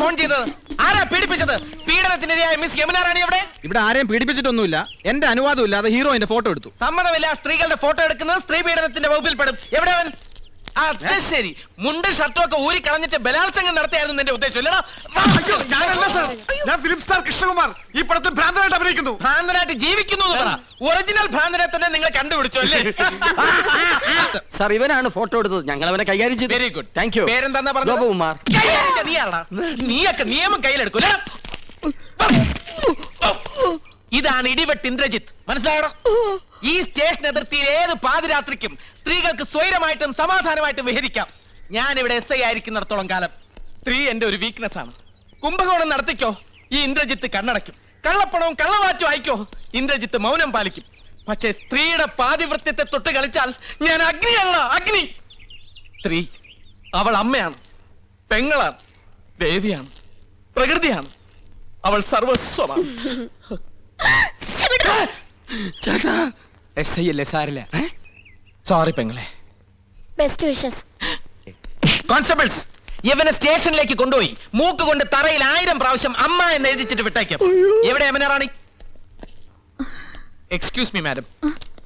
Phone ചെയ്തത്? ആരാ പീഡിപ്പിച്ചത്? പീഡനത്തിനിരയായ മിസ് യമുന റാണി എവിടെ? ഇവിടെ ആരെയും പീഡിപ്പിച്ചിട്ടൊന്നുമില്ല. എന്റെ അനുവാദം ഇല്ലാതെ ഹീറോയിന്റെ ഫോട്ടോ എടുത്തു. സമ്മതമില്ല. സ്ത്രീകളുടെ ഫോട്ടോ എടുക്കുന്നത് സ്ത്രീ പീഡനത്തിന്റെ വകുപ്പിൽ പെടും. എവിടെ അവൻ? അത് ശരി, മുണ്ടും ഷർട്ടും ഒക്കെ ഊരി കളഞ്ഞിട്ട് ബലാത്സംഗം നടത്തിയായിരുന്നു എന്റെ ഉദ്ദേശം അല്ലടാ? ഞാനല്ല സാർ, ഞാൻ ഫിലിം സ്റ്റാർ കൃഷ്ണകുമാർ. ഈ പടത്തിൽ ഭ്രാന്തനായിട്ട് അഭിനയിക്കുന്നു. ഭ്രാന്തനായിട്ട് ജീവിക്കുന്നു എന്ന് പറ. ഒറിജിനൽ ഭ്രാന്തനെ തന്നെ നിങ്ങൾ കണ്ടുപിടിച്ചു അല്ലേ? സാർ, ഇവനാണ് ഫോട്ടോ എടുത്തത്. ഞങ്ങൾ അവനെ കൈകാര്യം ചെയ്തു. Very good. Thank you. പേരെന്താ പറഞ്ഞത്? ഗോപകുമാർ. നീയൊക്കെ നിയമം കയ്യിലെടുക്കൂല. ഇതാണ് ഇടിവെട്ട് ഇന്ദ്രജിത്ത്, മനസ്സിലായോ? ഈ സ്റ്റേഷൻ അതിർത്തിയിൽ ഏത് പാതിരാത്രിക്കും സ്ത്രീകൾക്ക് സ്വൈരമായിട്ടും സമാധാനമായിട്ടും വിഹരിക്കാം. ഞാൻ ഇവിടെ SI ആയിരിക്കുന്നിടത്തോളം കാലം സ്ത്രീ എന്റെ ഒരു വീക്ക്നെസ് ആണ്. കുംഭകോണം നടത്തിക്കോ, ഈ ഇന്ദ്രജിത്ത് കണ്ണടയ്ക്കും. കള്ളപ്പണവും കള്ളവാറ്റും അയക്കോ, ഇന്ദ്രജിത്ത് മൗനം പാലിക്കും. പക്ഷേ സ്ത്രീയുടെ പാതിവൃത്യത്തെ തൊട്ട് കളിച്ചാൽ ഞാൻ അഗ്നിയല്ല, അഗ്നി. സ്ത്രീ അവൾ അമ്മയാണ്, പെങ്ങളാണ്, ദേവിയാണ്, പ്രകൃതിയാണ്. അവൾ സർവസ്വമാണ്. ചേട്ടാ, SI അല്ലേ, സാരില്ല. സോറി പെങ്ങളെ. Best wishes. കോൺസ്റ്റബിൾസ്, ഇവനെ സ്റ്റേഷനിലേക്ക് കൊണ്ടുപോയി മൂക്ക് കൊണ്ട് തറയിൽ 1000 പ്രാവശ്യം അമ്മ എന്ന് എഴുതിച്ചിട്ട് വിട്ടേക്കാം. എവിടെ Yamuna Rani? Excuse me madam,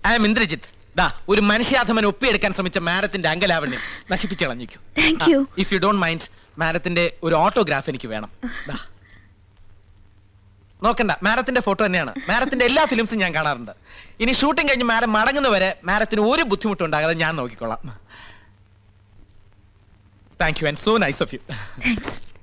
I am Indrajith. ദാ ഒരു മനുഷ്യാധമൻ ഒപ്പിയെടുക്കാൻ ശ്രമിച്ച മാഡത്തിന്റെ അങ്കലാവണ്യം നശിപ്പിച്ചു കളഞ്ഞിരിക്കും. Thank you. If you don't mind, മാഡത്തിന്റെ ഒരു ഓട്ടോഗ്രാഫ് എനിക്ക് വേണം. ദാ നോക്കണ്ട, മാഡത്തിന്റെ ഫോട്ടോ തന്നെയാണ്. മാഡത്തിന്റെ എല്ലാ ഫിലിംസും ഞാൻ കാണാറുണ്ട്. ഇനി ഷൂട്ടിംഗ് കഴിഞ്ഞ് മാഡം മടങ്ങുന്നവരെ മാഡത്തിന് ഒരു ബുദ്ധിമുട്ടും ഉണ്ടാകാതെ ഞാൻ നോക്കിക്കൊള്ളാം. Thank you and so nice of you. Thanks.